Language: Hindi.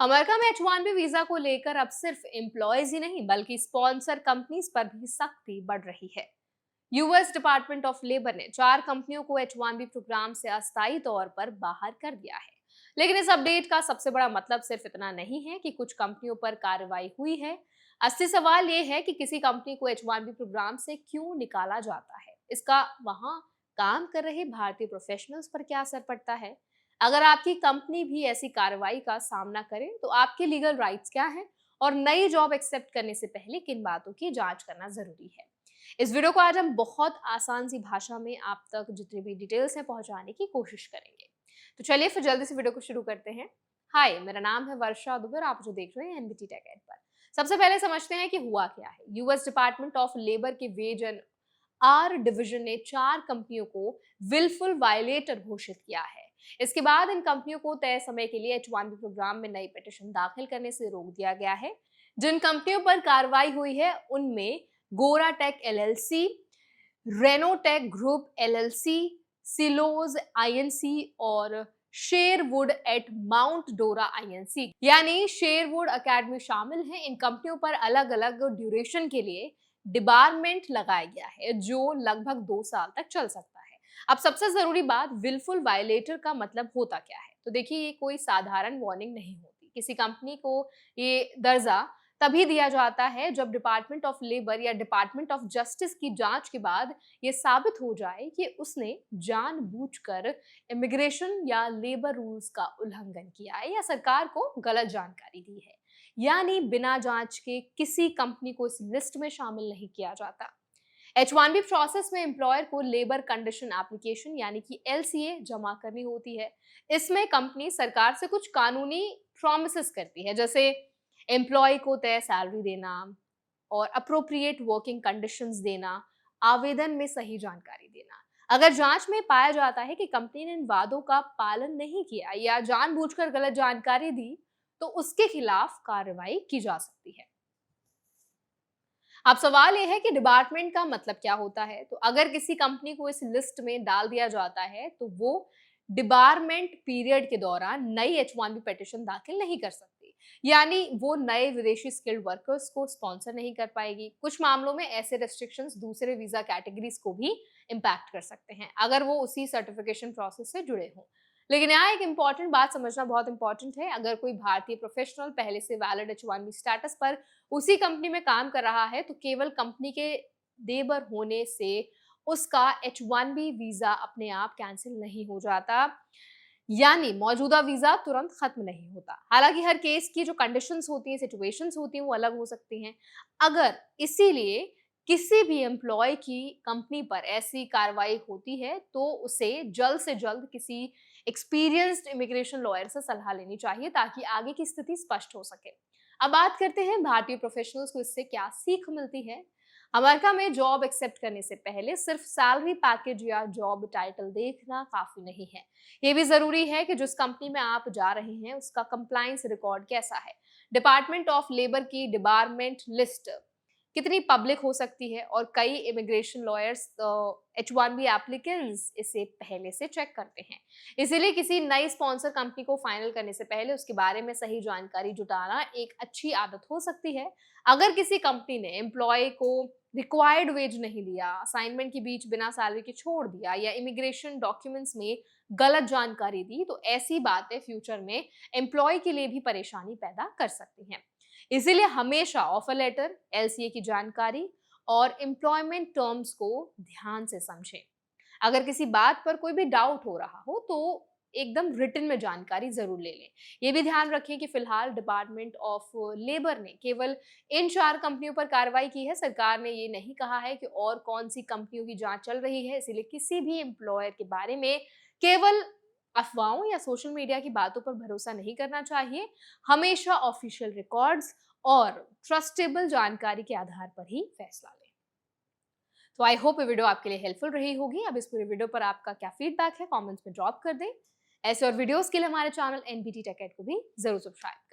अमेरिका में H1B वीजा को लेकर अब सिर्फ एम्प्लॉयज ही नहीं बल्कि स्पॉन्सर कंपनीज पर भी सख्ती बढ़ रही है। यूएस डिपार्टमेंट ऑफ लेबर ने 4 कंपनियों को H1B प्रोग्राम से अस्थायी तौर पर बाहर कर दिया है। लेकिन इस अपडेट का सबसे बड़ा मतलब सिर्फ इतना नहीं है कि कुछ कंपनियों पर कार्रवाई हुई है। असली सवाल ये है कि किसी कंपनी को H1B प्रोग्राम से क्यों निकाला जाता है, इसका वहां काम कर रहे भारतीय प्रोफेशनल्स पर क्या असर पड़ता है। अगर आपकी कंपनी भी ऐसी कार्रवाई का सामना करे तो आपके लीगल राइट्स क्या हैं और नई जॉब एक्सेप्ट करने से पहले किन बातों की जांच करना जरूरी है। इस वीडियो को आज हम बहुत आसान सी भाषा में आप तक जितनी भी डिटेल्स हैं पहुंचाने की कोशिश करेंगे। तो चलिए फिर जल्दी से वीडियो को शुरू करते हैं। हाय, मेरा नाम है वर्षा दुबे और आप जो देख रहे हैं एनबीटी टेक एड पर। सबसे पहले समझते हैं कि हुआ क्या है। यूएस डिपार्टमेंट ऑफ लेबर के वेज एंड आर डिवीजन ने 4 कंपनियों को विलफुल वायलेटर घोषित किया है। इसके बाद इन कंपनियों को तय समय के लिए H1B प्रोग्राम में नई पिटीशन दाखिल करने से रोक दिया गया है। जिन कंपनियों पर कार्रवाई हुई है उनमें Gora tech LLC, Renotech group LLC, Silos INC और Sherwood at Mount Dora INC यानी शेरवुड एकेडमी शामिल है। इन कंपनियों पर अलग अलग ड्यूरेशन के लिए डिबारमेंट लगाया गया है जो लगभग 2 साल तक चल सकता है। अब सबसे जरूरी बात, विलफुल वायलेटर का मतलब होता क्या है। तो देखिए, ये कोई साधारण वार्निंग नहीं होती। किसी कंपनी को ये दर्जा तभी दिया जाता है जब डिपार्टमेंट ऑफ लेबर या डिपार्टमेंट ऑफ जस्टिस की जांच के बाद ये साबित हो जाए कि उसने जानबूझकर इमिग्रेशन या लेबर रूल्स का उल्लंघन किया है या सरकार को गलत जानकारी दी है। यानी बिना जांच के किसी कंपनी को इस लिस्ट में शामिल नहीं किया जाता। H1B प्रोसेस में एम्प्लॉयर को लेबर कंडीशन एप्लीकेशन यानी कि LCA जमा करनी होती है। इसमें कंपनी सरकार से कुछ कानूनी प्रॉमिसेस करती है, जैसे एम्प्लॉय को तय सैलरी देना और अप्रोप्रिएट वर्किंग कंडीशंस देना, आवेदन में सही जानकारी देना। अगर जांच में पाया जाता है कि कंपनी ने इन वादों का पालन नहीं किया या जानबूझकर गलत जानकारी दी तो उसके खिलाफ कार्रवाई की जा सकती है। अब सवाल यह है कि डिपार्टमेंट का मतलब क्या होता है। तो अगर किसी कंपनी को इस लिस्ट में डाल दिया जाता है तो वो डिबारमेंट पीरियड के दौरान नई H1B पिटीशन दाखिल नहीं कर सकती। यानी वो नए विदेशी स्किल्ड वर्कर्स को स्पॉन्सर नहीं कर पाएगी। कुछ मामलों में ऐसे रेस्ट्रिक्शंस दूसरे वीजा कैटेगरीज को भी इम्पैक्ट कर सकते हैं अगर वो उसी सर्टिफिकेशन प्रोसेस से जुड़े हों। लेकिन यहाँ एक इंपॉर्टेंट बात समझना बहुत इंपॉर्टेंट है। अगर कोई भारतीय प्रोफेशनल पहले से वैलिड H1B स्टेटस पर उसी कंपनी में काम कर रहा है तो केवल कंपनी के देबर होने से उसका H1B वीजा अपने आप कैंसिल नहीं हो जाता। यानी मौजूदा वीजा तुरंत खत्म नहीं होता। हालांकि हर केस की जो कंडीशंस होती हैं, सिचुएशंस होती हैं, वो अलग हो सकती हैं। अगर इसीलिए किसी भी एम्प्लॉय की कंपनी पर ऐसी कार्रवाई होती है तो उसे जल्द से जल्द किसी एक्सपीरियंस्ड इमिग्रेशन लॉयर से सलाह लेनी चाहिए ताकि आगे की स्थिति स्पष्ट हो सके। अब बात करते हैं भारतीय प्रोफेशनल्स को इससे क्या सीख मिलती है। अमेरिका में जॉब एक्सेप्ट करने से पहले सिर्फ सैलरी पैकेज या जॉब टाइटल देखना काफी नहीं है। ये भी जरूरी है कि जिस कंपनी में आप जा रहे हैं उसका कंप्लायंस रिकॉर्ड कैसा है। डिपार्टमेंट ऑफ लेबर की डिपार्टमेंट लिस्ट कितनी पब्लिक हो सकती है और कई इमिग्रेशन लॉयर्स H1B एप्लीकेंट्स इसे पहले से चेक करते हैं। इसीलिए किसी नई स्पॉन्सर कंपनी को फाइनल करने से पहले उसके बारे में सही जानकारी जुटाना एक अच्छी आदत हो सकती है। अगर किसी कंपनी ने एम्प्लॉय को रिक्वायर्ड वेज नहीं दिया, असाइनमेंट के बीच बिना सैलरी के छोड़ दिया या इमिग्रेशन डॉक्यूमेंट्स में गलत जानकारी दी तो ऐसी बातें फ्यूचर में एम्प्लॉय के लिए भी परेशानी पैदा कर सकती हैं। इसीलिए हमेशा ऑफर लेटर, LCA की जानकारी और एम्प्लॉयमेंट टर्म्स को ध्यान से समझें। अगर किसी बात पर कोई भी डाउट हो रहा हो तो एकदम रिटन में जानकारी जरूर ले लें। ये भी ध्यान रखें कि फिलहाल डिपार्टमेंट ऑफ लेबर ने केवल इन 4 कंपनियों पर कार्रवाई की है। सरकार ने ये नहीं कहा है कि और कौन सी कंपनियों की जांच चल रही है। इसीलिए किसी भी एम्प्लॉयर के बारे में केवल अफवाहों या सोशल मीडिया की बातों पर भरोसा नहीं करना चाहिए। हमेशा ऑफिशियल रिकॉर्ड्स और ट्रस्टेबल जानकारी के आधार पर ही फैसला लें। तो आई होप ये वीडियो आपके लिए हेल्पफुल रही होगी। अब इस पूरे वीडियो पर आपका क्या फीडबैक है कमेंट्स में ड्रॉप कर दें। ऐसे और वीडियोस के लिए हमारे चैनल एनबीटी टेक एड को भी जरूर सब्सक्राइब